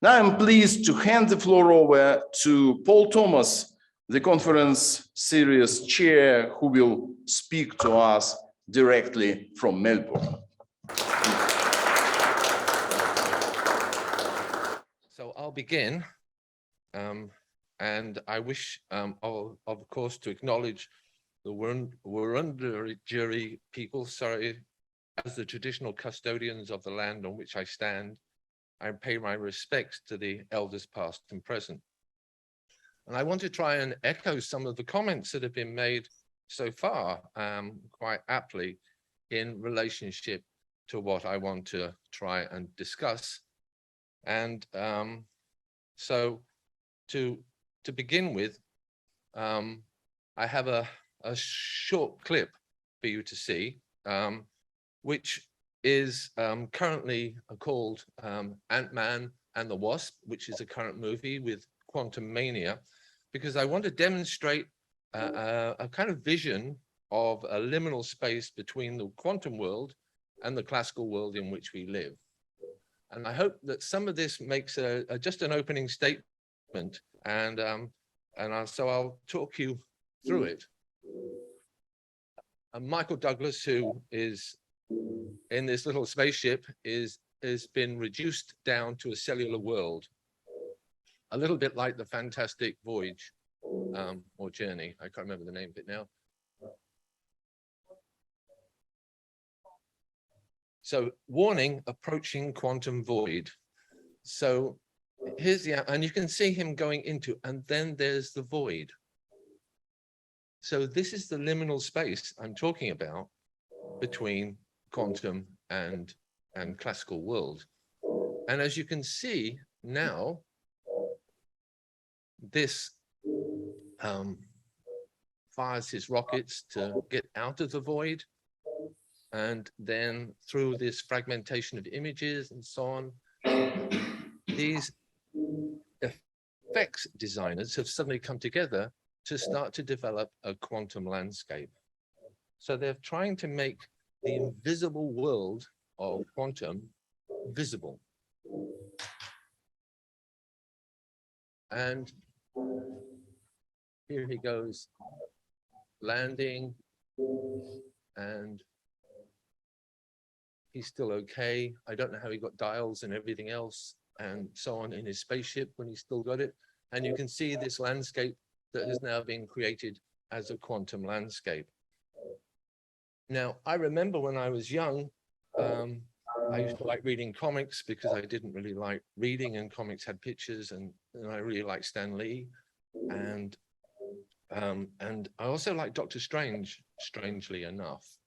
Now I'm pleased to hand the floor over to Paul Thomas, the conference series chair, who will speak to us directly from Melbourne. So I'll begin, and I wish, of course, to acknowledge the Wurundjeri people, as the traditional custodians of the land on which I stand. I pay my respects to the elders past and present. And I want to try and echo some of the comments that have been made so far, quite aptly, in relationship to what I want to try and discuss. And so to begin with, I have a short clip for you to see, which is currently called Ant-Man and the Wasp, which is a current movie with quantum mania, because I want to demonstrate a kind of vision of a liminal space between the quantum world and the classical world in which we live. And I hope that some of this makes just an opening statement, and so I'll talk you through it. Michael Douglas, who is in this little spaceship, has been reduced down to a cellular world, a little bit like the Fantastic Voyage or Journey. I can't remember the name of it now. So, warning, approaching quantum void. So here's and you can see him going into, and then there's the void. So this is the liminal space I'm talking about between quantum and classical world. And as you can see now, this fires his rockets to get out of the void, and then through this fragmentation of images and so on, these effects designers have suddenly come together to start to develop a quantum landscape. So they're trying to make the invisible world of quantum visible. And here he goes, landing, and he's still okay. I don't know how he got dials and everything else and so on in his spaceship when he still got it. And you can see this landscape that has now been created as a quantum landscape. Now, I remember when I was young, I used to like reading comics because I didn't really like reading, and comics had pictures, and I really liked Stan Lee. And I also like Doctor Strange, strangely enough.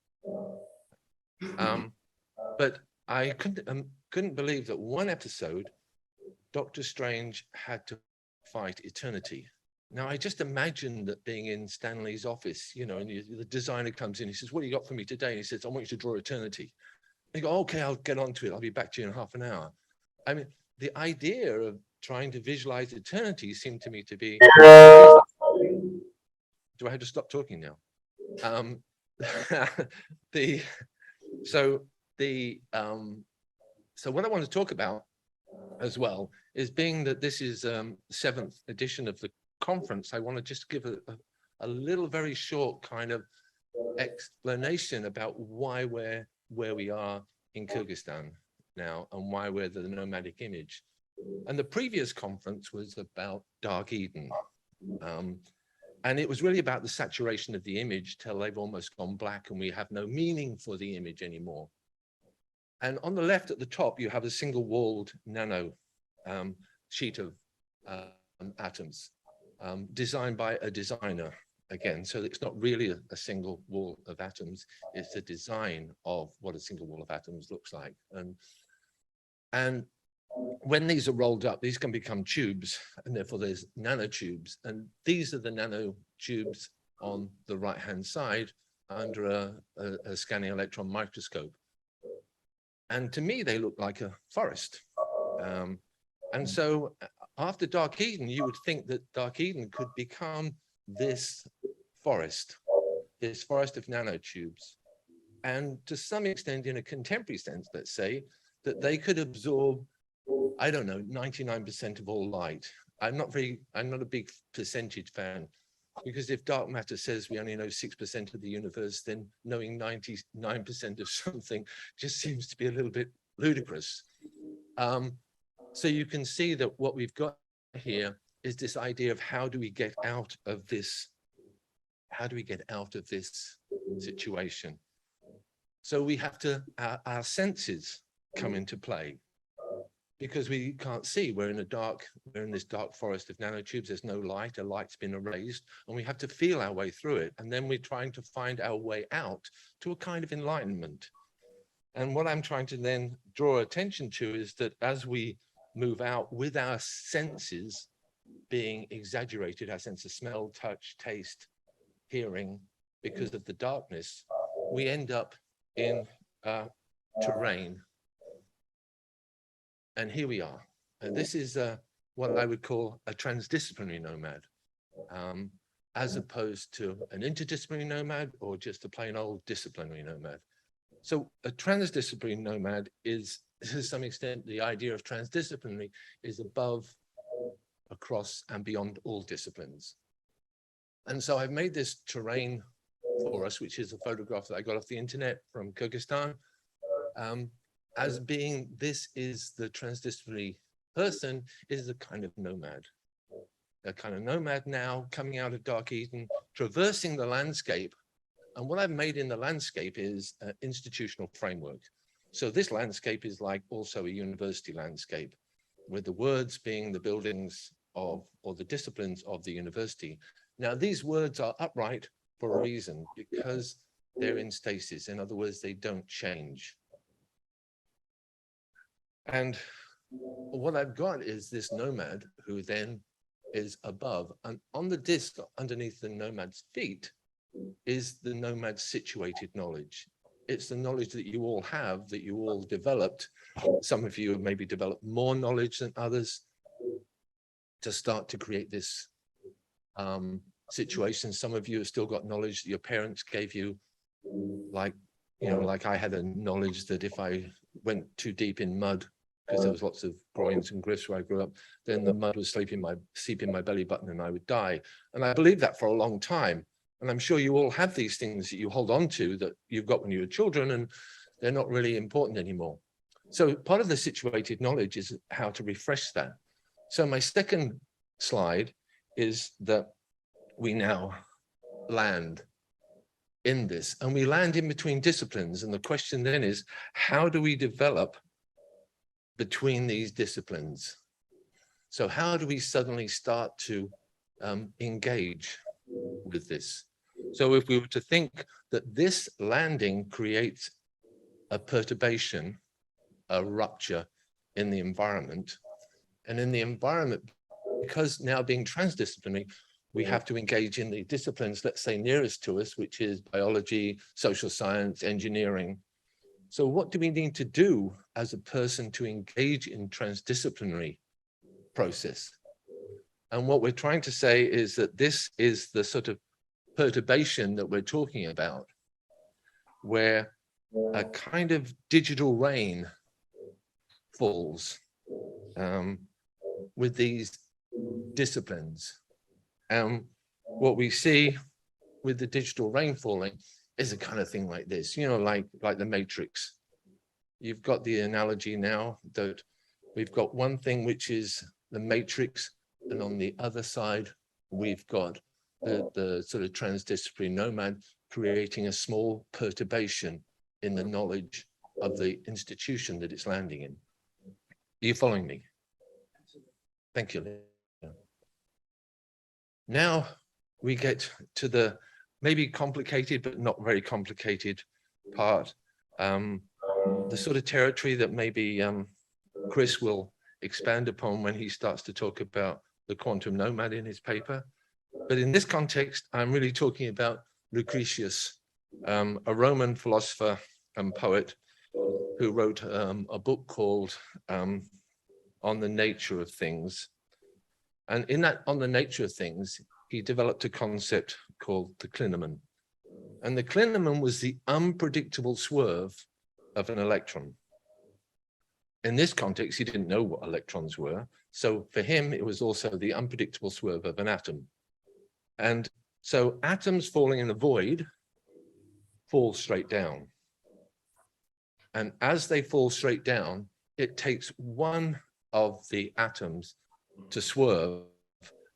But I couldn't believe that one episode, Doctor Strange had to fight eternity. Now, I just imagined that being in Stan Lee's office, you know, and the designer comes in, he says, "What do you got for me today?" And he says, "I want you to draw eternity." And you go, "Okay, I'll get on to it. I'll be back to you in half an hour." I mean, the idea of trying to visualize eternity seemed to me to be... Do I have to stop talking now? So what I want to talk about as well is, being that this is 7th edition of the conference, I want to just give a little very short kind of explanation about why we're where we are in Kyrgyzstan now, and why we're the nomadic image. And the previous conference was about Dark Eden. And it was really about the saturation of the image till they've almost gone black and we have no meaning for the image anymore. And on the left at the top, you have a single-walled nano sheet of atoms designed by a designer. Again, so it's not really a single wall of atoms, it's a design of what a single wall of atoms looks like. And when these are rolled up, these can become tubes, and therefore there's nanotubes. And these are the nanotubes on the right-hand side under a scanning electron microscope. And to me, they look like a forest. And so after Dark Eden, you would think that Dark Eden could become this forest of nanotubes. And to some extent, in a contemporary sense, let's say, that they could absorb I don't know, 99% of all light. I'm not a big percentage fan, because if dark matter says we only know 6% of the universe, then knowing 99% of something just seems to be a little bit ludicrous. So you can see that what we've got here is this idea of how do we get out of this? How do we get out of this situation? So we have to, our senses come into play, because we can't see. We're in this dark forest of nanotubes. There's no light, a light's been erased, and we have to feel our way through it. And then we're trying to find our way out to a kind of enlightenment. And what I'm trying to then draw attention to is that as we move out with our senses being exaggerated, our sense of smell, touch, taste, hearing, because of the darkness, we end up in terrain. And here we are. And this is what I would call a transdisciplinary nomad, as opposed to an interdisciplinary nomad or just a plain old disciplinary nomad. So a transdisciplinary nomad is, to some extent, the idea of transdisciplinary is above, across, and beyond all disciplines. And so I've made this terrain for us, which is a photograph that I got off the internet from Kyrgyzstan, as being, this is the transdisciplinary person is a kind of nomad. A kind of nomad now coming out of Dark Eden, traversing the landscape. And what I've made in the landscape is an institutional framework. So this landscape is like also a university landscape, with the words being the buildings of, or the disciplines of the university. Now, these words are upright for a reason, because they're in stasis. In other words, they don't change. And what I've got is this nomad who then is above, and on the disc underneath the nomad's feet is the nomad's situated knowledge. It's the knowledge that you all have, that you all developed. Some of you have maybe developed more knowledge than others to start to create this situation. Some of you have still got knowledge that your parents gave you, like, you know, like I had a knowledge that if I went too deep in mud, because there was lots of groins and grifts where I grew up, then the mud would sleep in my belly button and I would die. And I believed that for a long time. And I'm sure you all have these things that you hold on to that you've got when you were children, and they're not really important anymore. So part of the situated knowledge is how to refresh that. So my second slide is that we now land in this, and we land in between disciplines. And the question then is, how do we develop between these disciplines? So how do we suddenly start to engage with this? So if we were to think that this landing creates a perturbation, a rupture in the environment, and in the environment, because now being transdisciplinary, we have to engage in the disciplines, let's say, nearest to us, which is biology, social science, engineering. So what do we need to do as a person to engage in transdisciplinary process? And what we're trying to say is that this is the sort of perturbation that we're talking about, where a kind of digital rain falls with these disciplines. And what we see with the digital rain falling is a kind of thing like this, you know, like the Matrix. You've got the analogy now that we've got one thing which is the Matrix, and on the other side, we've got the sort of transdisciplinary nomad creating a small perturbation in the knowledge of the institution that it's landing in. Are you following me? Thank you. Now we get to the maybe complicated, but not very complicated part. The sort of territory that maybe Chris will expand upon when he starts to talk about the quantum nomad in his paper. But in this context, I'm really talking about Lucretius, a Roman philosopher and poet who wrote a book called On the Nature of Things. And in that On the Nature of Things, he developed a concept called the clinamen. And the clinamen was the unpredictable swerve of an electron. in this context, he didn't know what electrons were. So for him, it was also the unpredictable swerve of an atom. And so atoms falling in a void fall straight down. And as they fall straight down, it takes one of the atoms to swerve.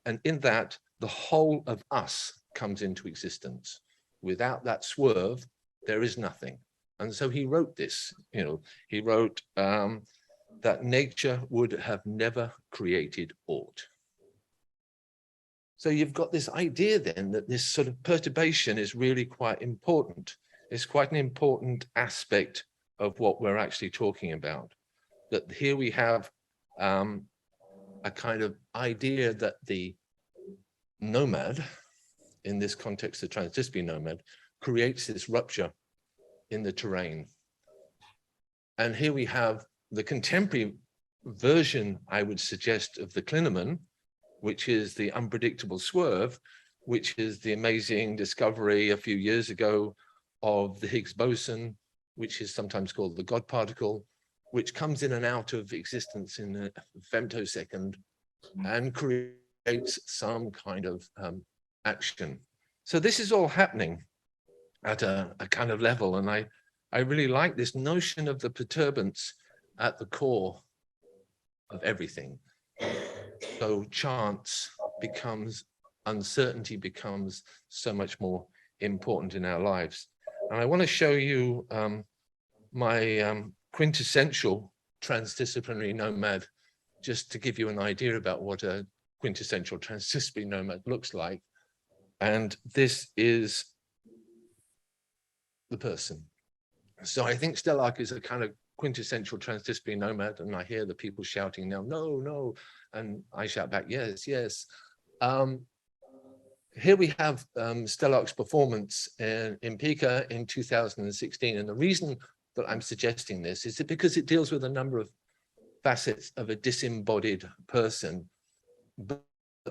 And in that, the whole of us comes into existence. Without that swerve, there is nothing. And so he wrote this, he wrote that nature would have never created aught. So you've got this idea then that this sort of perturbation is really quite important. It's quite an important aspect of what we're actually talking about. That here we have a kind of idea that the nomad, in this context, the transdisciplinary nomad, creates this rupture in the terrain. And here we have the contemporary version, I would suggest, of the Klineman, which is the unpredictable swerve, which is the amazing discovery a few years ago of the Higgs boson, which is sometimes called the God particle, which comes in and out of existence in a femtosecond and creates some kind of action. So this is all happening at a kind of level. And I really like this notion of the perturbance at the core of everything. So chance becomes, uncertainty becomes so much more important in our lives. And I want to show you my quintessential transdisciplinary nomad, just to give you an idea about what a quintessential transdisciplinary nomad looks like. And this is the person. So I think Stellark is a kind of quintessential transdisciplinary nomad, and I hear the people shouting now, no, no, and I shout back, yes, yes. Here we have Stellark's performance in Pika in 2016, and the reason that I'm suggesting this is because it deals with a number of facets of a disembodied person, but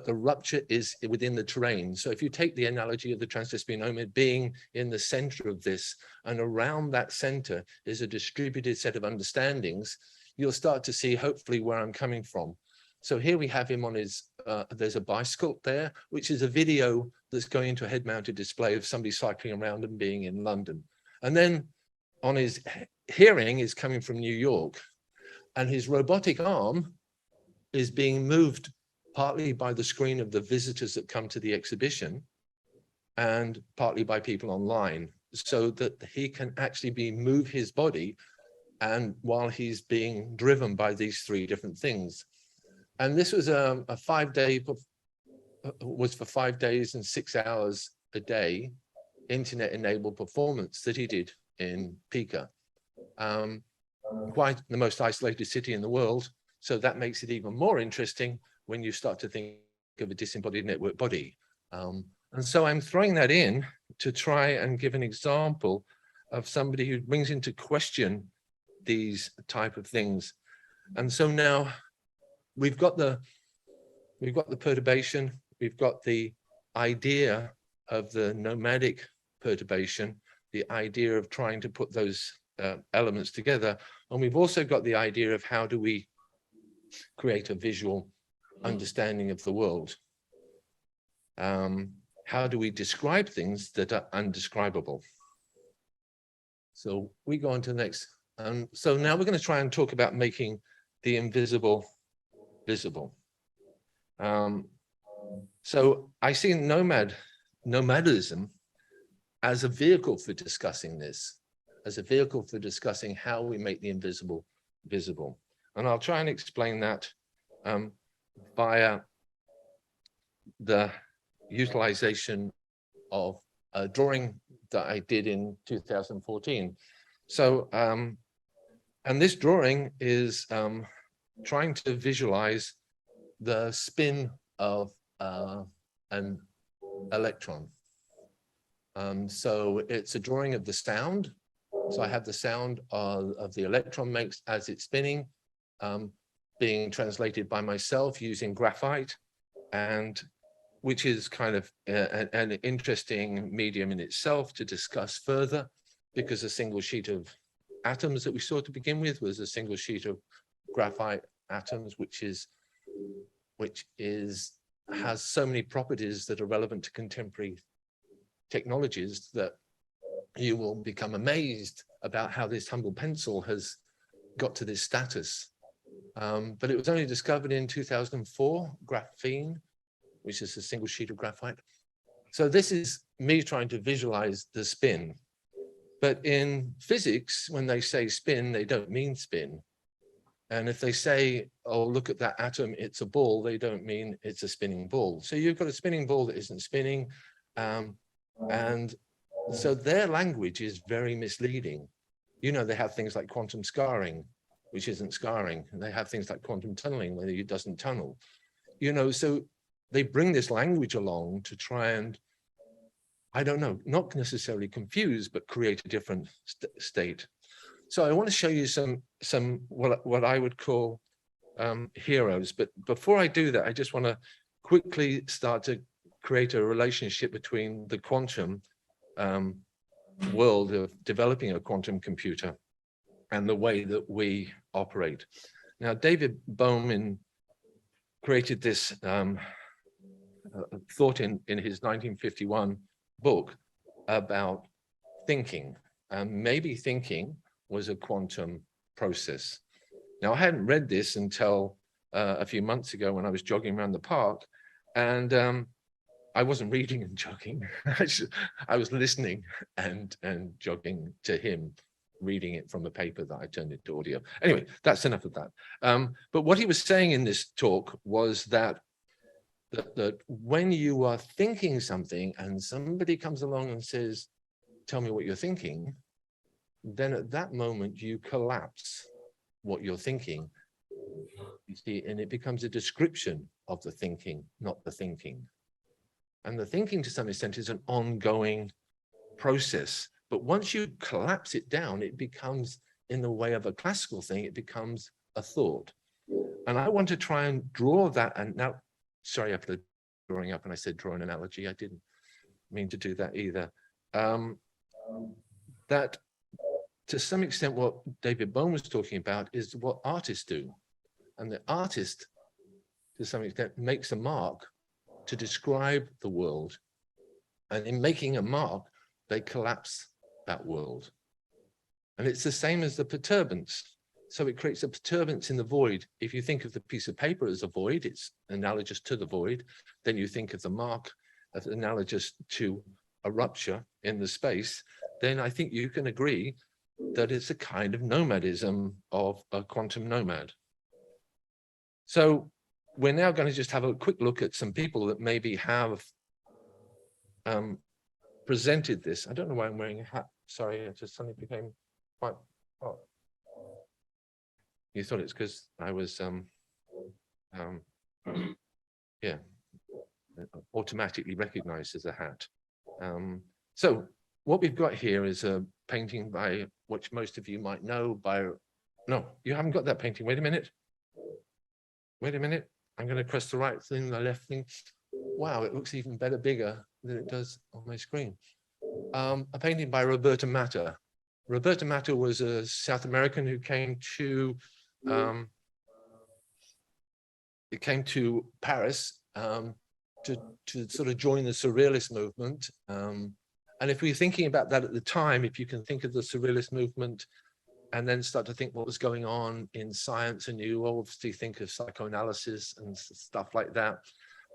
the rupture is within the terrain. So if you take the analogy of the transdisciplinary nomad being in the center of this, and around that center is a distributed set of understandings, you'll start to see hopefully where I'm coming from. So here we have him on his, there's a bicycle there, which is a video that's going into a head-mounted display of somebody cycling around and being in London. And then on his hearing is coming from New York, and his robotic arm is being moved partly by the screen of the visitors that come to the exhibition and partly by people online, so that he can actually move his body and while he's being driven by these three different things. And this was a 5-day, was for 5 days and 6 hours a day, internet-enabled performance that he did in Pika. Quite the most isolated city in the world. So that makes it even more interesting when you start to think of a disembodied network body. And so I'm throwing that in to try and give an example of somebody who brings into question these type of things. And so now we've got the perturbation, we've got the idea of the nomadic perturbation, the idea of trying to put those elements together. And we've also got the idea of how do we create a visual understanding of the world. How do we describe things that are undescribable? So we go on to the next. So now we're going to try and talk about making the invisible visible. So I see nomadism as a vehicle for discussing this, as a vehicle for discussing how we make the invisible visible. And I'll try and explain that via the utilization of a drawing that I did in 2014. So, and this drawing is trying to visualize the spin of an electron. So it's a drawing of the sound. So I have the sound of the electron makes as it's spinning, being translated by myself using graphite, and which is kind of an interesting medium in itself to discuss further, because a single sheet of atoms that we saw to begin with was a single sheet of graphite atoms, which has so many properties that are relevant to contemporary technologies that you will become amazed about how this humble pencil has got to this status. But it was only discovered in 2004, graphene, which is a single sheet of graphite. So this is me trying to visualize the spin. But in physics, when they say spin, they don't mean spin. And if they say, oh, look at that atom, it's a ball, they don't mean it's a spinning ball. So you've got a spinning ball that isn't spinning. And so their language is very misleading. You know, they have things like quantum scarring, which isn't scarring. And they have things like quantum tunneling, where it doesn't tunnel. You know, so they bring this language along to try and, I don't know, not necessarily confuse, but create a different state. So I want to show you some what I would call heroes. But before I do that, I just want to quickly start to create a relationship between the quantum world of developing a quantum computer and the way that we operate. Now, David Bohm created this thought in his 1951 book about thinking, and maybe thinking was a quantum process. Now, I hadn't read this until a few months ago when I was jogging around the park, and I wasn't reading and jogging. I was listening and jogging to him, reading it from a paper that I turned into audio. Anyway, that's enough of that. But what he was saying in this talk was that when you are thinking something and somebody comes along and says, tell me what you're thinking, then at that moment you collapse what you're thinking, you see, and it becomes a description of the thinking, not the thinking. And the thinking, to some extent, is an ongoing process. But once you collapse it down, it becomes, in the way of a classical thing, it becomes a thought. And I want to try and draw that. And now, sorry, I put a drawing up and I said draw an analogy. I didn't mean to do that either. That, to some extent, what David Bohm was talking about is what artists do. And the artist, to some extent, makes a mark to describe the world. And in making a mark, they collapse that world. And it's the same as the perturbance. So it creates a perturbance in the void. If you think of the piece of paper as a void, it's analogous to the void. Then you think of the mark as analogous to a rupture in the space. Then I think you can agree that it's a kind of nomadism of a quantum nomad. So we're now going to just have a quick look at some people that maybe have presented this. I don't know why I'm wearing a hat. Sorry, it just suddenly became quite hot. You thought it's because I was, yeah, automatically recognized as a hat. So what we've got here is a painting by, which most of you might know by, no, you haven't got that painting. Wait a minute. Wait a minute. I'm going to press the right thing, the left thing. Wow, it looks even better, bigger than it does on my screen. A painting by Roberta Matter. Roberta Matter was a South American who came to Paris to sort of join the Surrealist movement. And if we're thinking about that at the time, if you can think of the Surrealist movement and then start to think what was going on in science, and you obviously think of psychoanalysis and stuff like that.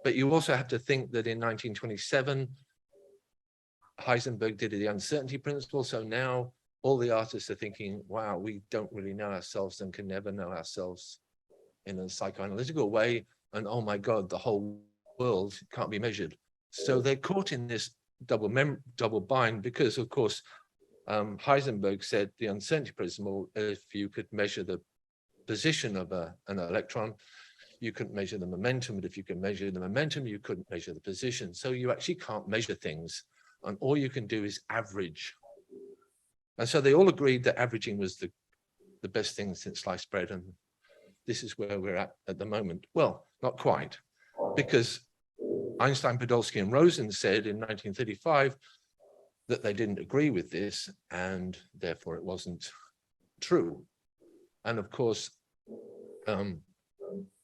But you also have to think that in 1927, Heisenberg did the uncertainty principle. So now all the artists are thinking, wow, we don't really know ourselves and can never know ourselves in a psychoanalytical way. And oh my God, the whole world can't be measured. So they're caught in this double bind because, of course, Heisenberg said the uncertainty principle, if you could measure the position of an electron, you couldn't measure the momentum, but if you could measure the momentum, you couldn't measure the position. So you actually can't measure things, and all you can do is average. And so they all agreed that averaging was the best thing since sliced bread, and this is where we're at the moment. Well, not quite, because Einstein, Podolsky, and Rosen said in 1935 that they didn't agree with this, and therefore it wasn't true. And of course,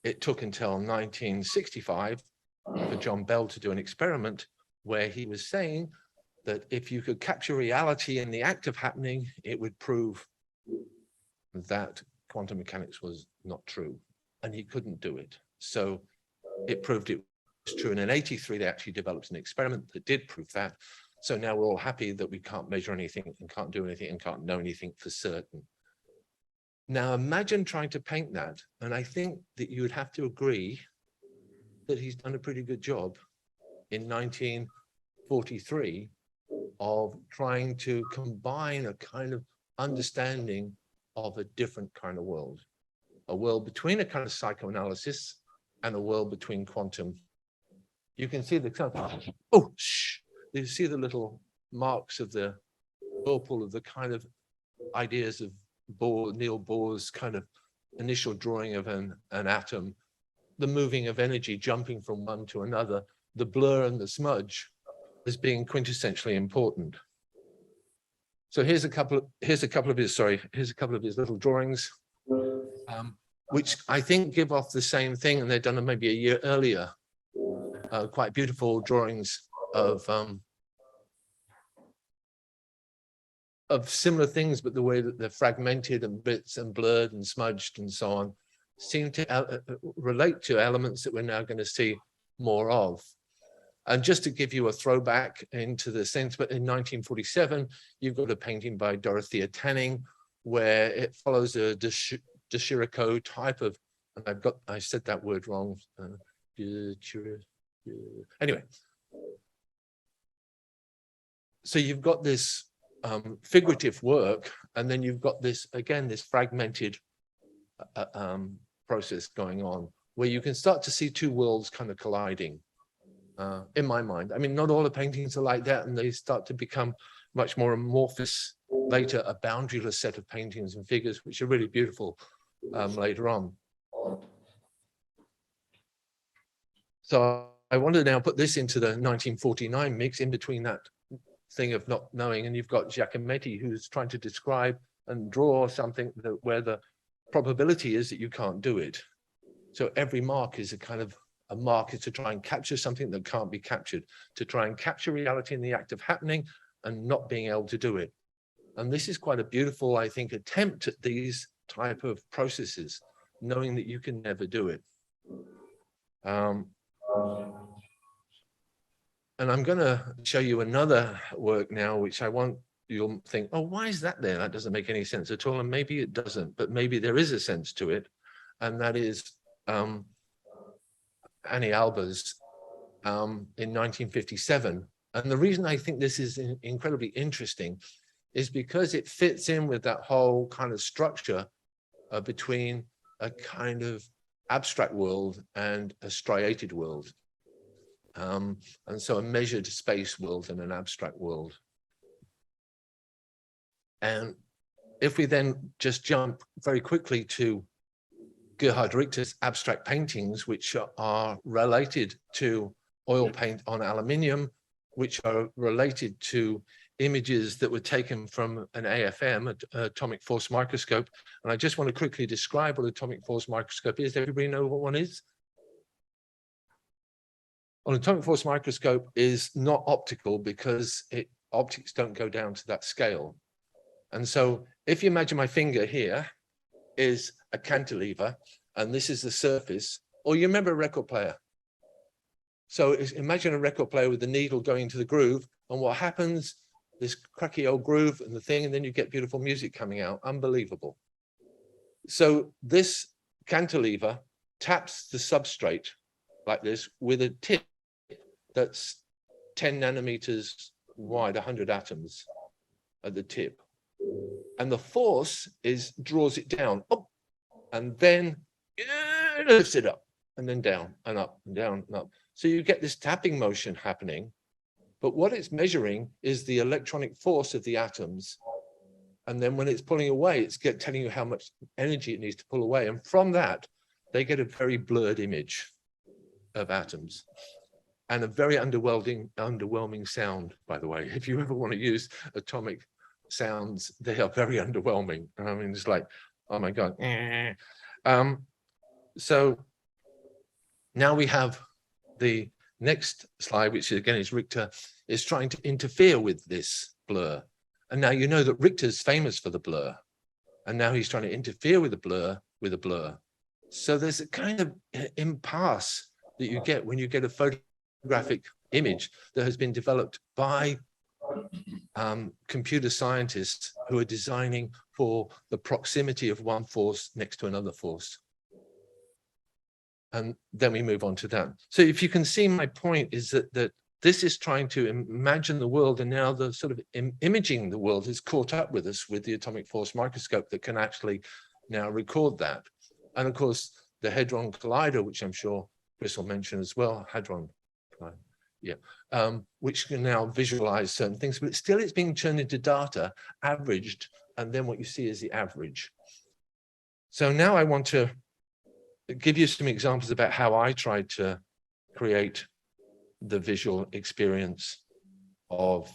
it took until 1965 for John Bell to do an experiment where he was saying that if you could capture reality in the act of happening, it would prove that quantum mechanics was not true, and he couldn't do it. So it proved it was true, and in 83 they actually developed an experiment that did prove that. So now we're all happy that we can't measure anything and can't do anything and can't know anything for certain. Now imagine trying to paint that, and I think that you would have to agree that he's done a pretty good job in 1943 of trying to combine a kind of understanding of a different kind of world, a world between a kind of psychoanalysis and a world between quantum. You can see the, oh, shh, you see the little marks of the whirlpool of the kind of ideas of Niels Bohr's kind of initial drawing of an atom, the moving of energy jumping from one to another, the blur and the smudge as being quintessentially important. So here's a couple of his little drawings, which I think give off the same thing, and they're done maybe a year earlier. Quite beautiful drawings of similar things, but the way that they're fragmented and bits and blurred and smudged and so on seem to relate to elements that we're now going to see more of. And just to give you a throwback into the sense, but in 1947, you've got a painting by Dorothea Tanning where it follows a de Chirico type of, and I said that word wrong. Anyway, so you've got this figurative work, and then you've got this, again, this fragmented process going on where you can start to see two worlds kind of colliding in my mind. I mean, not all the paintings are like that, and they start to become much more amorphous later, a boundaryless set of paintings and figures, which are really beautiful later on. So I want to now put this into the 1949 mix in between that thing of not knowing, and you've got Giacometti who's trying to describe and draw something that where the probability is that you can't do it. So every mark is a kind of a mark to try and capture something that can't be captured, to try and capture reality in the act of happening and not being able to do it. And this is quite a beautiful, I think, attempt at these type of processes, knowing that you can never do it. And I'm going to show you another work now, which I want you'll think, oh, why is that there? That doesn't make any sense at all. And maybe it doesn't, but maybe there is a sense to it. And that is Annie Alber's in 1957. And the reason I think this is incredibly interesting is because it fits in with that whole kind of structure between a kind of abstract world and a striated world. And so a measured space world and an abstract world. And if we then just jump very quickly to Gerhard Richter's abstract paintings, which are related to oil paint on aluminium, which are related to images that were taken from an AFM, an atomic force microscope. And I just want to quickly describe what atomic force microscope is. Everybody know what one is? An atomic force microscope is not optical because optics don't go down to that scale. And so if you imagine my finger here is a cantilever, and this is the surface, or you remember a record player. So imagine a record player with the needle going into the groove, and what happens, this cracky old groove and the thing, and then you get beautiful music coming out, unbelievable. So this cantilever taps the substrate like this with a tip that's 10 nanometers wide, 100 atoms at the tip. And the force draws it down, up, and then lifts it up, and then down and up and down and up. So you get this tapping motion happening, but what it's measuring is the electronic force of the atoms. And then when it's pulling away, it's telling you how much energy it needs to pull away. And from that, they get a very blurred image of atoms. And a very underwhelming sound, by the way. If you ever want to use atomic sounds, they are very underwhelming. I mean, it's like, oh my God. So now we have the next slide, which again is Richter is trying to interfere with this blur. And now you know that Richter's famous for the blur. And now he's trying to interfere with the blur with a blur. So there's a kind of impasse that you get when you get a photographic image that has been developed by computer scientists who are designing for the proximity of one force next to another force. And then we move on to that. So if you can see, my point is that this is trying to imagine the world, and now the sort of imaging the world has caught up with us with the atomic force microscope that can actually now record that. And of course, the Hadron Collider, which I'm sure Chris will mention as well, Hadron, which can now visualize certain things, but still it's being turned into data, averaged, and then what you see is the average. So now I want to give you some examples about how I tried to create the visual experience of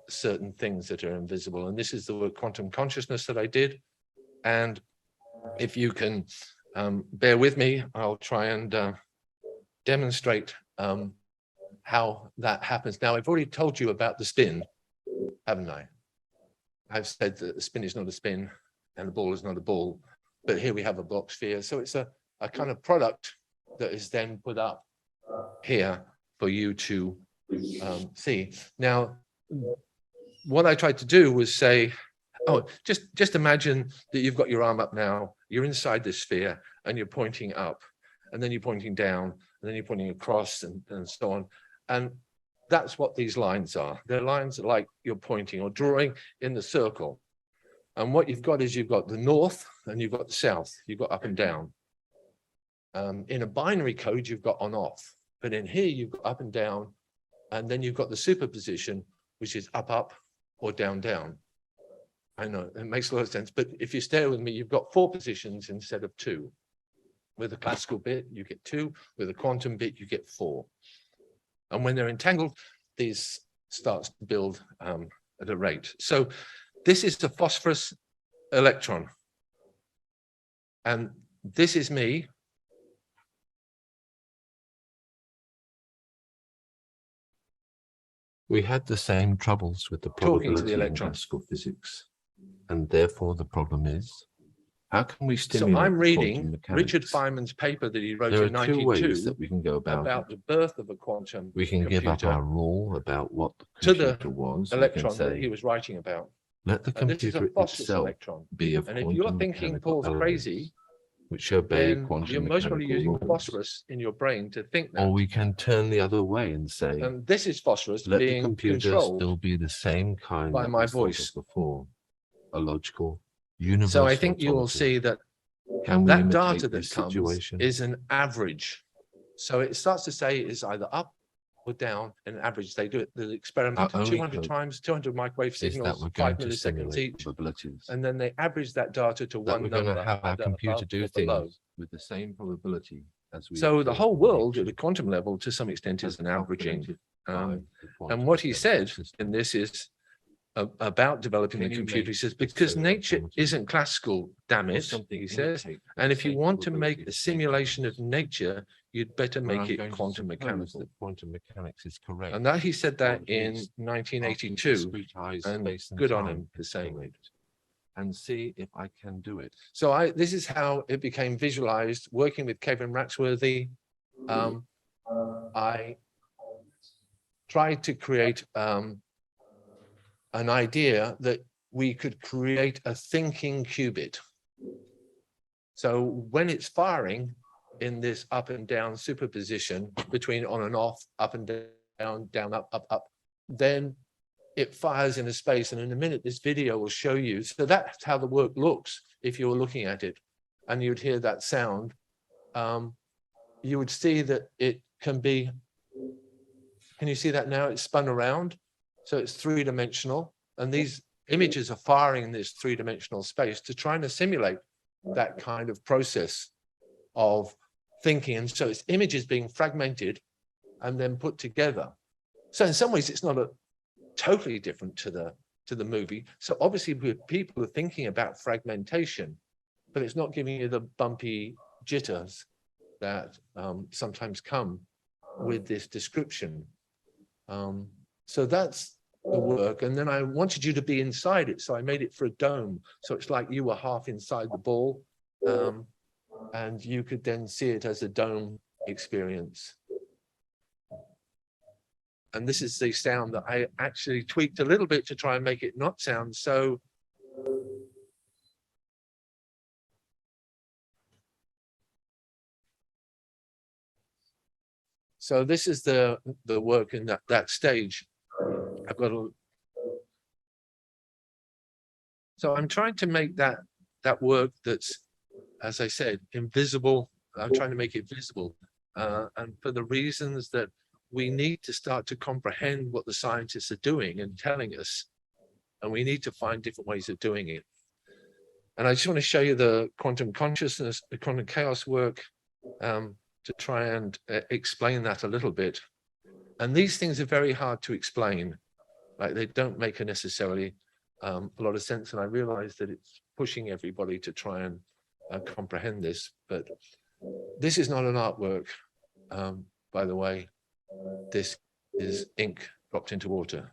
certain things that are invisible. And this is the word quantum consciousness that I did. And if you can bear with me, I'll try and demonstrate how that happens. Now, I've already told you about the spin, haven't I? I've said that the spin is not a spin and the ball is not a ball, but here we have a Bloch sphere. So it's a kind of product that is then put up here for you to see. Now, what I tried to do was say, oh, just imagine that you've got your arm up now, you're inside this sphere and you're pointing up, and then you're pointing down, and then you're pointing across, and so on. And that's what these lines are. They're lines like you're pointing or drawing in the circle. And what you've got is you've got the north and you've got the south, you've got up and down. In a binary code, you've got on off, but in here you've got up and down, and then you've got the superposition, which is up, up, or down, down. I know it makes a lot of sense, but if you stay with me, you've got 4 positions instead of 2. With a classical bit, you get 2. With a quantum bit, you get 4. And when they're entangled, these starts to build at a rate. So this is the phosphorus electron. And this is me. We had the same troubles with the Talking to the probability in electron. classical physics. And therefore the problem is, how can we So stimulate I'm quantum reading mechanics? Richard Feynman's paper that he wrote There are in 2 ways 92 that we can go about the birth of a quantum We can give up computer our rule about what the to the computer was. We can electron that he say, was writing about. let the And this is a computer phosphorus itself electron. be of And if you're quantum thinking mechanical Paul's elements, crazy, which obey then quantum you're most probably mechanical using rules. phosphorus in your brain to think that. Or we can turn the other way and say, And this is phosphorus let the being computer controlled. still be the same kind by that my we thought of voice. before, a logical, universal So I think you will authority. see that Can we that imitate data that this comes situation? is an average. So it starts to say it's either up or down, and average. They do it, the experiment Our only 200 hope times, 200 microwave is that signals, we're 5 going to milliseconds simulate each, probabilities. and then they average that data to That one we're going number, to have our either computer above do or below. things with the same probability as we So the observe whole in world nature, at a quantum level, to some extent, is as an averaging. calculated by Um, the quantum and what he mechanical said system. in this is about developing Can the you computer. He make says, this because so nature automatic isn't classical, damn or it, something he says. imitate And the if you same want to make probability a as simulation of nature? nature, you'd better Well, make I'm it going to quantum suppose mechanical. that quantum mechanics is correct. And that he said that or at in least 1982, discretize and space and good on time him for is saying it. correct, and see if I can do it. So this is how it became visualized working with Kevin Raxworthy. I tried to create an idea that we could create a thinking qubit. So when it's firing in this up and down superposition between on and off, up and down, down, up, up, up, then it fires in a space. And in a minute, this video will show you. So that's how the work looks if you were looking at it and you'd hear that sound. You would see that it can be, can you see that now? It's spun around. So it's 3-dimensional. And these images are firing in this 3-dimensional space to try and simulate that kind of process of thinking. And so it's images being fragmented and then put together. So in some ways, it's not totally different to the movie. So obviously people are thinking about fragmentation, but it's not giving you the bumpy jitters that sometimes come with this description. So that's the work. And then I wanted you to be inside it. So I made it for a dome. So it's like you were half inside the ball. And you could then see it as a dome experience. And this is the sound that I actually tweaked a little bit to try and make it not sound so. So this is the work in that stage. I've got a. So I'm trying to make that work that's, as I said, invisible. I'm trying to make it visible, and for the reasons that we need to start to comprehend what the scientists are doing and telling us, and we need to find different ways of doing it. And I just want to show you the quantum consciousness, the quantum chaos work, to try and explain that a little bit. And these things are very hard to explain. Like, they don't make necessarily a lot of sense. And I realize that it's pushing everybody to try and comprehend this. But this is not an artwork, by the way. This is ink dropped into water.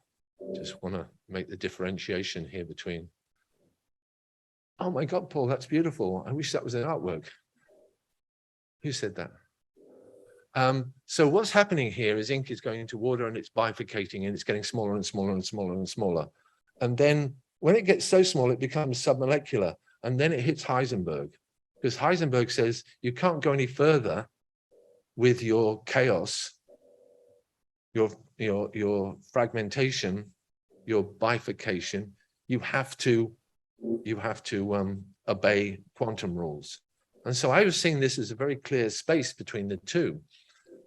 Just want to make the differentiation here between. Oh my God, Paul, that's beautiful. I wish that was an artwork. Who said that? So what's happening here is ink is going into water and it's bifurcating and it's getting smaller and smaller and smaller and smaller. And then when it gets so small, it becomes submolecular. And then it hits Heisenberg, because Heisenberg says you can't go any further with your chaos, your fragmentation, your bifurcation. You have to obey quantum rules. And so I was seeing this as a very clear space between the two.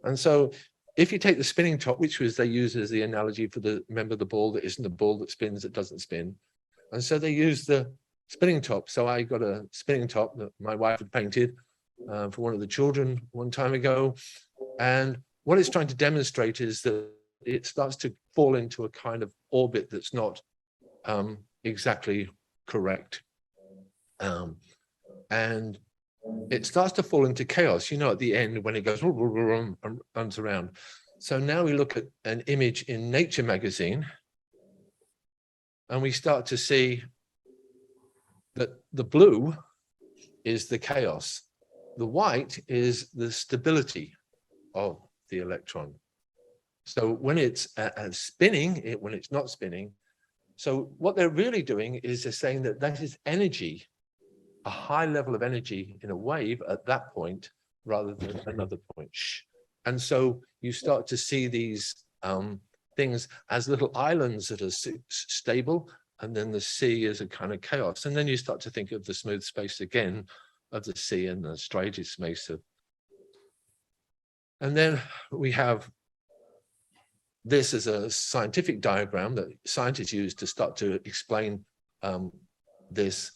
And so if you take the spinning top, which was they use as the analogy for the, remember the ball that isn't a ball that spins, that doesn't spin. And so they use the spinning top. So I got a spinning top that my wife had painted for one of the children one time ago. And what it's trying to demonstrate is that it starts to fall into a kind of orbit that's not exactly correct. And it starts to fall into chaos, you know, at the end when it goes and runs around. So now we look at an image in Nature magazine, and we start to see that the blue is the chaos. The white is the stability of the electron. So when it's spinning, when it's not spinning. So what they're really doing is they're saying that that is energy, a high level of energy in a wave at that point, rather than another point. And so you start to see these things as little islands that are stable, and then the sea is a kind of chaos. And then you start to think of the smooth space again of the sea and the striated space of. And then we have this as a scientific diagram that scientists use to start to explain this,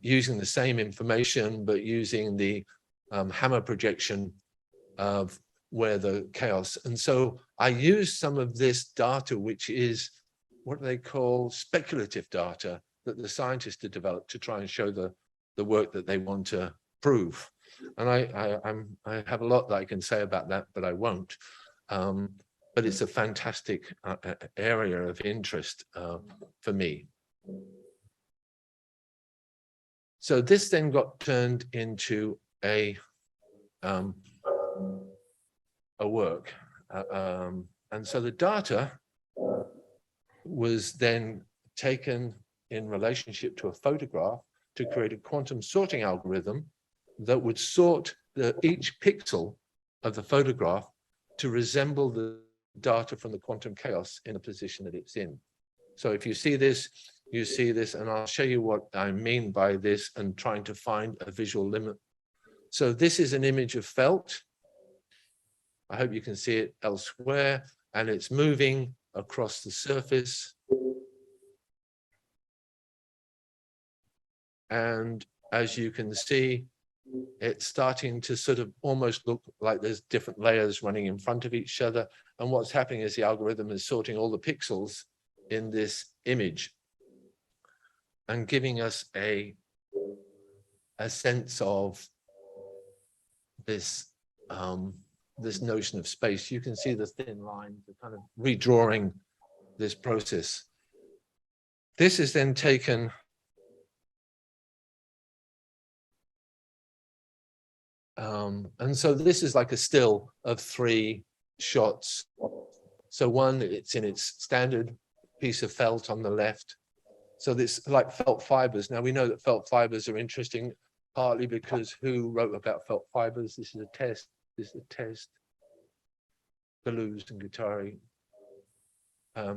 using the same information, but using the hammer projection of where the chaos. And so I used some of this data, which is what they call speculative data, that the scientists have developed to try and show the work that they want to prove. And I have a lot that I can say about that, but I won't. But it's a fantastic area of interest for me. So this then got turned into a work. And so the data was then taken in relationship to a photograph to create a quantum sorting algorithm that would sort each pixel of the photograph to resemble the data from the quantum chaos in a position that it's in. So if you see this, you see this, and I'll show you what I mean by this and trying to find a visual limit. So this is an image of felt. I hope you can see it elsewhere, and it's moving across the surface. And as you can see, it's starting to sort of almost look like there's different layers running in front of each other. And what's happening is the algorithm is sorting all the pixels in this image and giving us a sense of this this notion of space. You can see the thin lines, the kind of redrawing this process. This is then taken and so this is like a still of 3 shots. So one, it's in its standard piece of felt on the left. So this like felt fibers. Now we know that felt fibers are interesting, partly because who wrote about felt fibers? This is a test. This is a test. Deleuze and Guattari.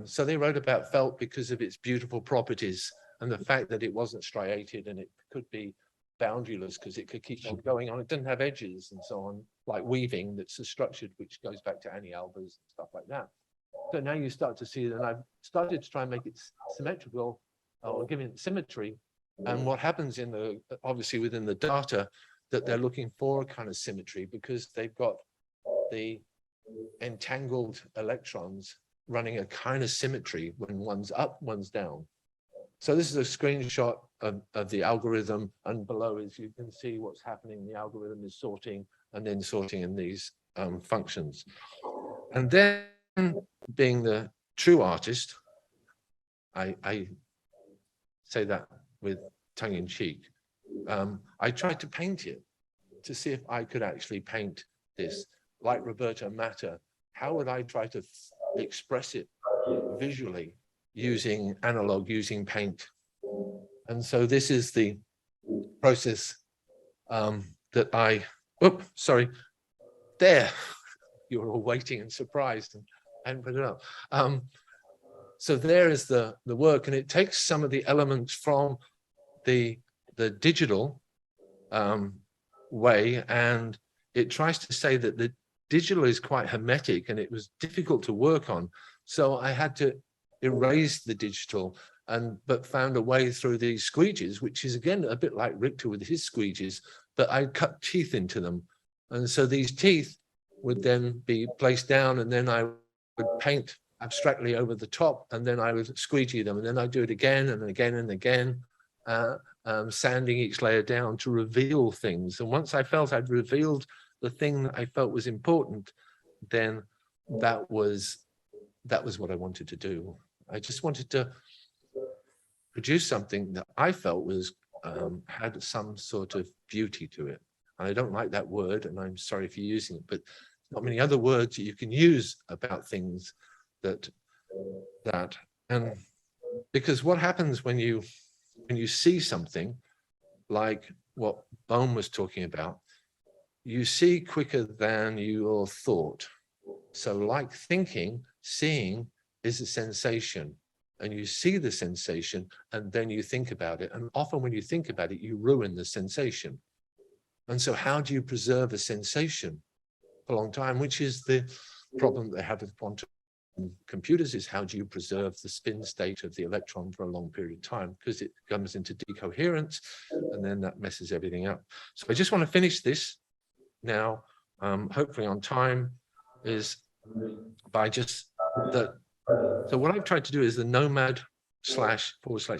So they wrote about felt because of its beautiful properties and the fact that it wasn't striated and it could be boundaryless because it could keep on going on. It didn't have edges and so on, like weaving that's a structured, which goes back to Annie Albers and stuff like that. So now you start to see that I've started to try and make it symmetrical or giving it symmetry. And what happens in the, obviously within the data, that they're looking for a kind of symmetry because they've got the entangled electrons running a kind of symmetry when one's up, one's down. So this is a screenshot of the algorithm, and below, as you can see what's happening, the algorithm is sorting and then sorting in these functions. And then, being the true artist, I say that with tongue in cheek, I tried to paint it to see if I could actually paint this like Roberto Matta. How would I try to express it visually using analog, using paint? And so this is the process that I, oops, sorry, there, you're all waiting and surprised and put it up. So there is the work, and it takes some of the elements from the digital way, and it tries to say that the digital is quite hermetic and it was difficult to work on. So I had to erase the digital, but found a way through these squeegees, which is again a bit like Richter with his squeegees, but I cut teeth into them. And so these teeth would then be placed down, and then I would paint abstractly over the top, and then I would squeegee them, and then I'd do it again and again and again, sanding each layer down to reveal things. And once I felt I'd revealed the thing that I felt was important, then that was what I wanted to do. I just wanted to produce something that I felt was had some sort of beauty to it. And I don't like that word, and I'm sorry for using it, but not many other words that you can use about things and because what happens when you see something like what Bohm was talking about, you see quicker than your thought. So like thinking, seeing is a sensation, and you see the sensation and then you think about it. And often when you think about it, you ruin the sensation. And so how do you preserve a sensation for a long time, which is the problem they have with quantum computers, is how do you preserve the spin state of the electron for a long period of time, because it comes into decoherence and then that messes everything up. So I just want to finish this now, hopefully on time, is by just that. So what I've tried to do is the nomad /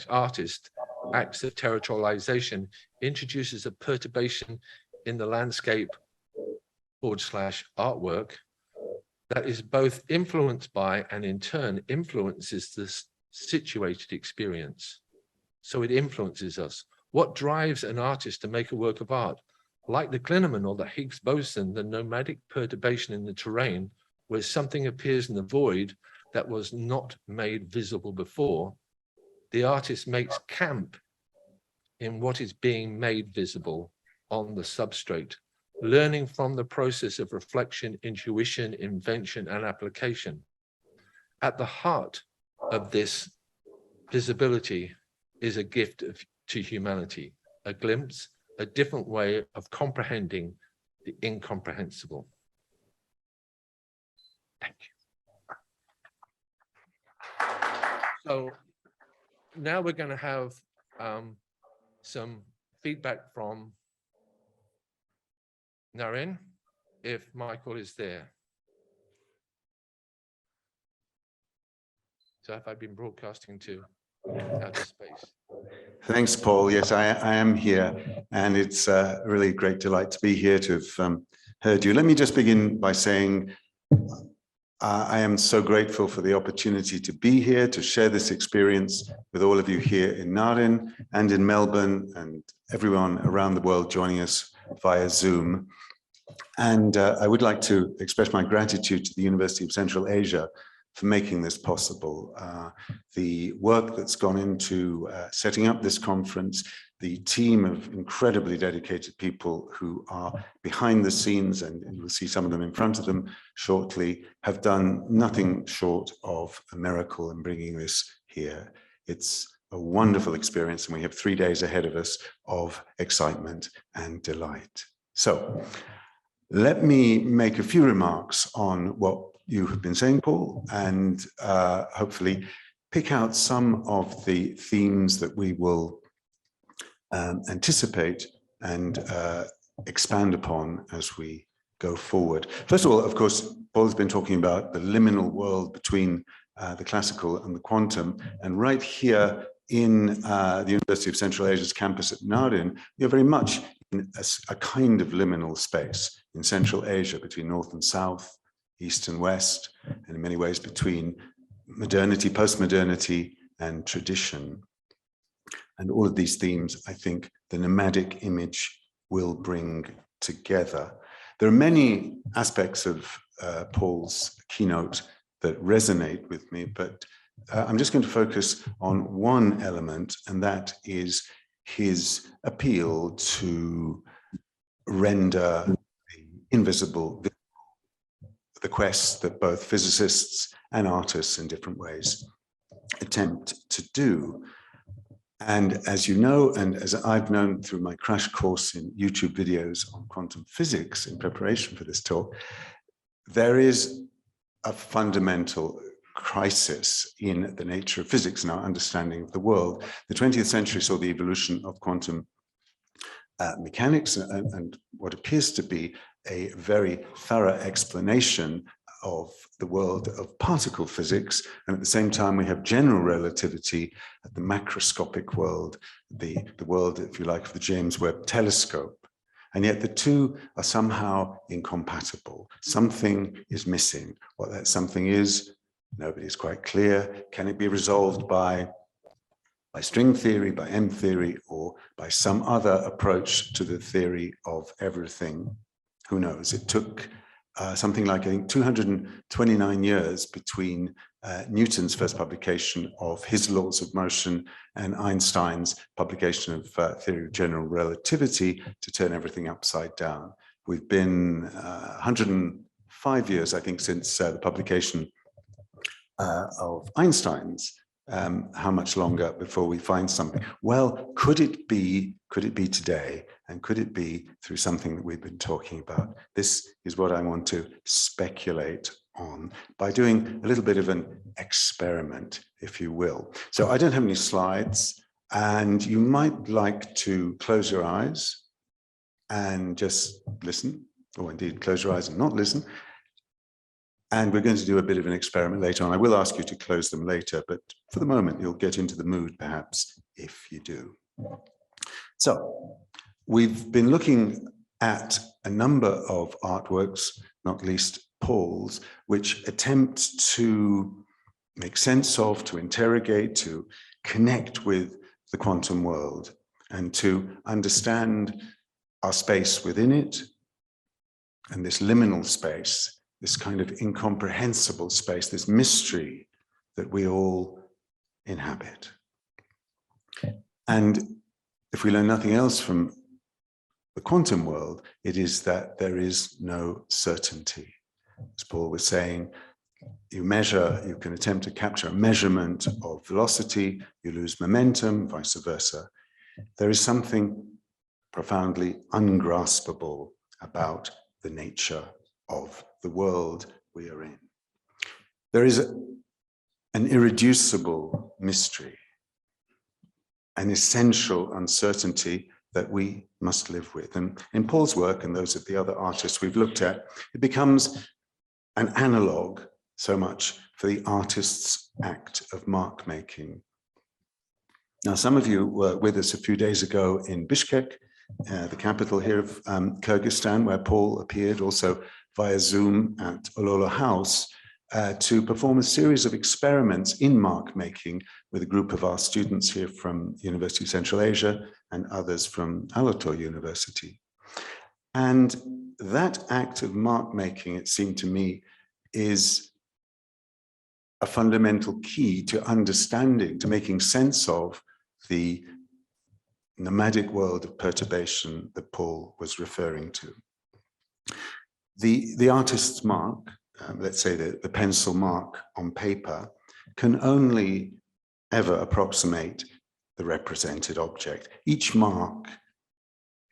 artist acts of territorialization introduces a perturbation in the landscape / artwork that is both influenced by and in turn influences this situated experience. So it influences us. What drives an artist to make a work of art? Like the Klineman or the Higgs boson, the nomadic perturbation in the terrain, where something appears in the void that was not made visible before, the artist makes camp in what is being made visible on the substrate, learning from the process of reflection, intuition, invention, and application. At the heart of this visibility is a gift to humanity, a glimpse, a different way of comprehending the incomprehensible. Thank you. So now we're going to have some feedback from Naren, if Michael is there. So have I been broadcasting to outer space? Thanks, Paul. Yes, I am here, and it's a really great delight to be here to have heard you. Let me just begin by saying I am so grateful for the opportunity to be here, to share this experience with all of you here in Narin and in Melbourne and everyone around the world joining us via Zoom. And I would like to express my gratitude to the University of Central Asia for making this possible. The work that's gone into setting up this conference, the team of incredibly dedicated people who are behind the scenes, and you'll see some of them in front of them shortly, have done nothing short of a miracle in bringing this here. It's a wonderful experience, and we have 3 days ahead of us of excitement and delight. So let me make a few remarks on what you have been saying, Paul, and hopefully pick out some of the themes that we will anticipate and expand upon as we go forward. First of all, of course, Paul has been talking about the liminal world between the classical and the quantum, and right here in the University of Central Asia's campus at Narin, you're very much in a kind of liminal space in Central Asia between North and South, East and West, and in many ways between modernity, post-modernity, and tradition. And all of these themes, I think, the nomadic image will bring together. There are many aspects of Paul's keynote that resonate with me, but I'm just going to focus on one element, and that is his appeal to render the invisible visible, the quest that both physicists and artists in different ways attempt to do. And as you know, and as I've known through my crash course in YouTube videos on quantum physics in preparation for this talk, there is a fundamental crisis in the nature of physics and our understanding of the world. The 20th century saw the evolution of quantum mechanics and what appears to be a very thorough explanation of the world of particle physics, and at the same time we have general relativity, the macroscopic world, the world, if you like, of the James Webb Telescope. And yet the two are somehow incompatible. Something is missing. What that something is, nobody is quite clear. Can it be resolved by string theory, by M theory, or by some other approach to the theory of everything? Who knows? It took something like, I think, 229 years between Newton's first publication of his laws of motion and Einstein's publication of theory of general relativity to turn everything upside down. We've been 105 years, I think, since the publication of Einstein's. How much longer before we find something? Well, could it be today? And could it be through something that we've been talking about? This is what I want to speculate on by doing a little bit of an experiment, if you will. So I don't have any slides, and you might like to close your eyes and just listen, or indeed close your eyes and not listen. And we're going to do a bit of an experiment later on. I will ask you to close them later, but for the moment, you'll get into the mood, perhaps, if you do. So we've been looking at a number of artworks, not least Paul's, which attempt to make sense of, to interrogate, to connect with the quantum world, and to understand our space within it, and this liminal space, this kind of incomprehensible space, this mystery that we all inhabit. And if we learn nothing else from the quantum world, it is that there is no certainty. As Paul was saying, you measure, you can attempt to capture a measurement of velocity, you lose momentum, vice versa. There is something profoundly ungraspable about the nature of the world we are in. There is an irreducible mystery, an essential uncertainty that we must live with. And in Paul's work and those of the other artists we've looked at, it becomes an analog so much for the artist's act of mark making. Now, some of you were with us a few days ago in Bishkek the capital here of Kyrgyzstan, where Paul appeared, also via Zoom at Olola House, to perform a series of experiments in mark making with a group of our students here from University of Central Asia and others from Aalto University. And that act of mark making, it seemed to me, is a fundamental key to understanding, to making sense of the nomadic world of perturbation that Paul was referring to. The artist's mark, let's say the pencil mark on paper, can only ever approximate the represented object. Each mark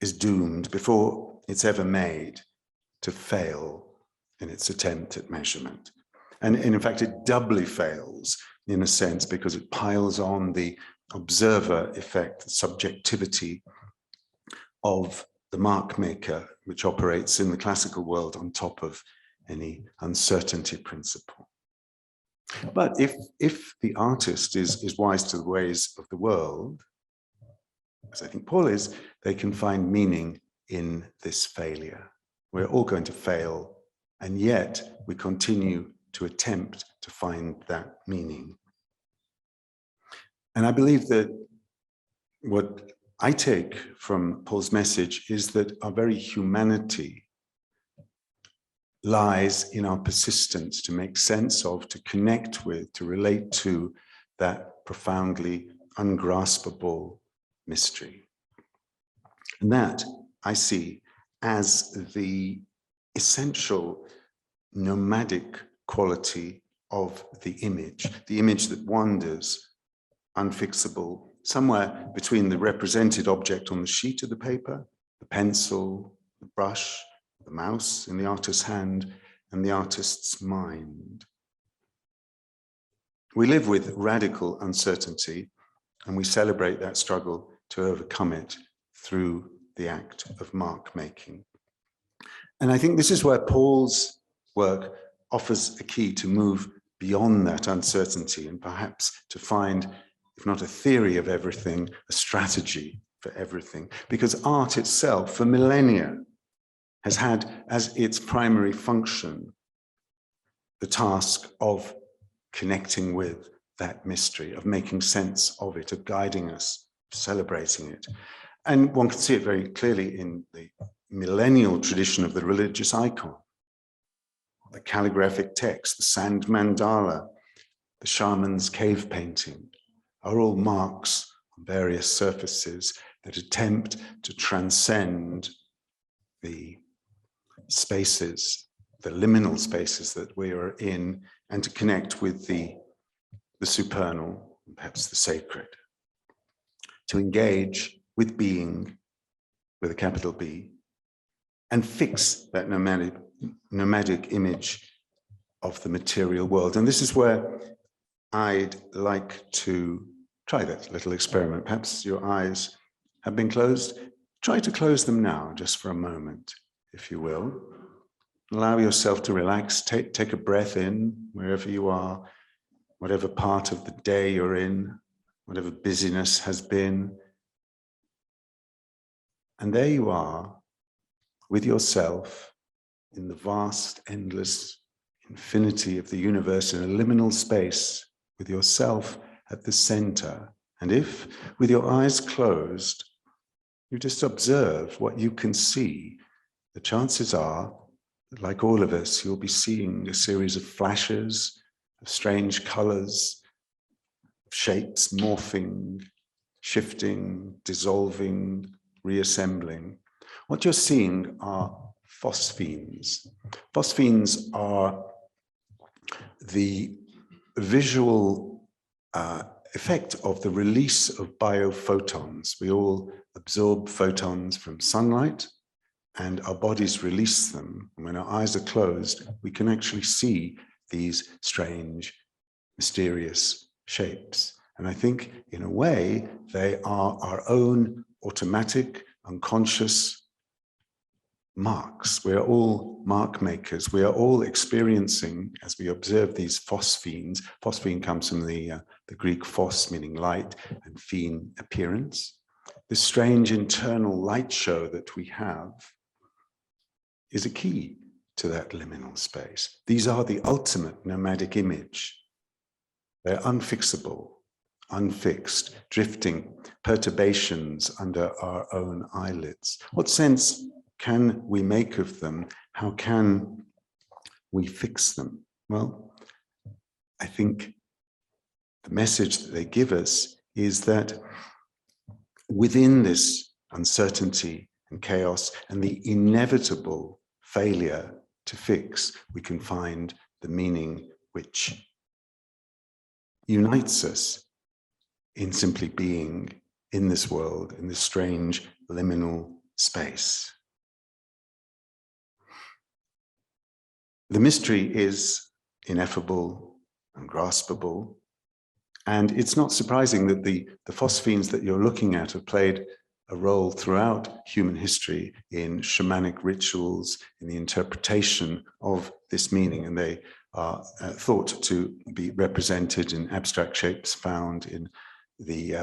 is doomed before it's ever made to fail in its attempt at measurement. And in fact, it doubly fails in a sense because it piles on the observer effect, the subjectivity of the mark maker, which operates in the classical world on top of any uncertainty principle. But if the artist is wise to the ways of the world, as I think Paul is, they can find meaning in this failure. We're all going to fail, and yet we continue to attempt to find that meaning. And I believe that what I take from Paul's message is that our very humanity lies in our persistence to make sense of, to connect with, to relate to that profoundly ungraspable mystery. And that I see as the essential nomadic quality of the image that wanders unfixable, somewhere between the represented object on the sheet of the paper, the pencil, the brush, the mouse in the artist's hand, and the artist's mind. We live with radical uncertainty, and we celebrate that struggle to overcome it through the act of mark making. And I think this is where Paul's work offers a key to move beyond that uncertainty and perhaps to find, if not a theory of everything, a strategy for everything. Because art itself, for millennia, has had as its primary function the task of connecting with that mystery, of making sense of it, of guiding us, celebrating it. And one can see it very clearly in the millennial tradition of the religious icon, the calligraphic text, the sand mandala, the shaman's cave painting, are all marks on various surfaces that attempt to transcend the spaces, the liminal spaces that we are in, and to connect with the supernal, perhaps the sacred, to engage with being, with a capital B, and fix that nomadic image of the material world. And this is where I'd like to try that little experiment. Perhaps your eyes have been closed. Try to close them now, just for a moment, if you will. Allow yourself to relax. Take a breath in wherever you are, whatever part of the day you're in, whatever busyness has been. And there you are, with yourself in the vast, endless infinity of the universe, in a liminal space, with yourself at the center. And if, with your eyes closed, you just observe what you can see, the chances are, like all of us, you'll be seeing a series of flashes, of strange colors, shapes morphing, shifting, dissolving, reassembling. What you're seeing are phosphenes. Phosphenes are the visual effect of the release of biophotons. We all absorb photons from sunlight, and our bodies release them. And when our eyes are closed, we can actually see these strange, mysterious shapes. And I think, in a way, they are our own automatic, unconscious marks. We are all mark makers. We are all experiencing, as we observe these phosphenes. Phosphene comes from the Greek phos, meaning light, and phene, appearance. this strange internal light show that we have is a key to that liminal space. These are the ultimate nomadic image. They're unfixable, unfixed, drifting perturbations under our own eyelids. What sense can we make of them? How can we fix them? Well, I think the message that they give us is that within this uncertainty and chaos and the inevitable failure to fix, we can find the meaning which unites us in simply being in this world, in this strange liminal space. The mystery is ineffable, ungraspable, and it's not surprising that the phosphenes that you're looking at have played a role throughout human history in shamanic rituals, in the interpretation of this meaning, and they are thought to be represented in abstract shapes found in the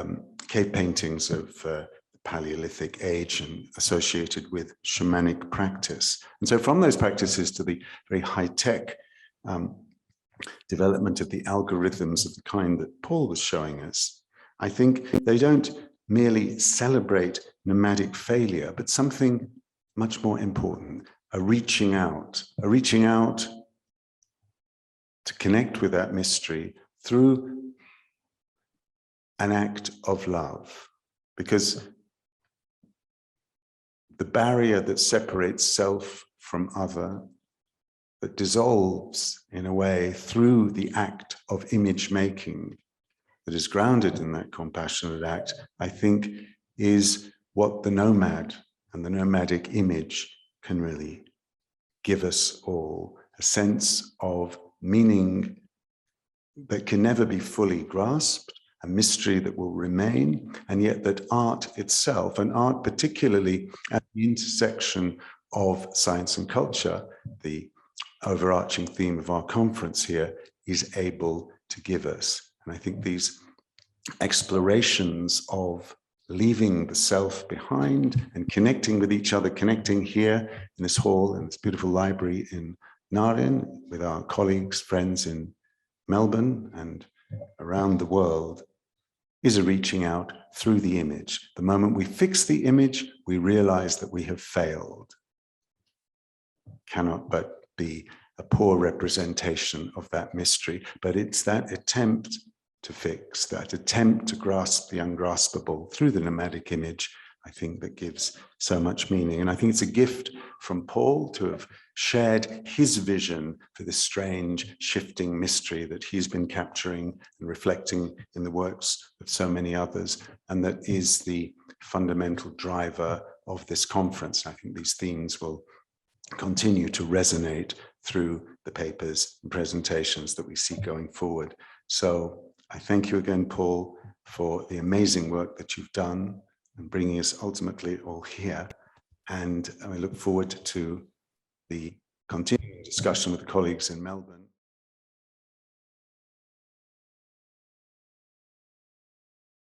cave paintings of the Paleolithic age and associated with shamanic practice. And so from those practices to the very high-tech development of the algorithms of the kind that Paul was showing us, I think they don't merely celebrate nomadic failure, but something much more important, a reaching out to connect with that mystery through an act of love. Because the barrier that separates self from other, that dissolves in a way through the act of image making, that is grounded in that compassionate act, I think is what the nomad and the nomadic image can really give us all, a sense of meaning that can never be fully grasped, a mystery that will remain, and yet that art itself, and art particularly at the intersection of science and culture, the overarching theme of our conference here, is able to give us. And I think these explorations of leaving the self behind and connecting with each other, connecting here in this hall, in this beautiful library in Narin, with our colleagues, friends in Melbourne and around the world, is a reaching out through the image. The moment we fix the image, we realize that we have failed. Cannot but be a poor representation of that mystery, but it's that attempt to fix, that attempt to grasp the ungraspable through the nomadic image, I think, that gives so much meaning. And I think it's a gift from Paul to have shared his vision for this strange shifting mystery that he's been capturing and reflecting in the works of so many others, and that is the fundamental driver of this conference. I think these themes will continue to resonate through the papers and presentations that we see going forward. So I thank you again, Paul, for the amazing work that you've done and bringing us ultimately all here. And I look forward to the continuing discussion with colleagues in Melbourne.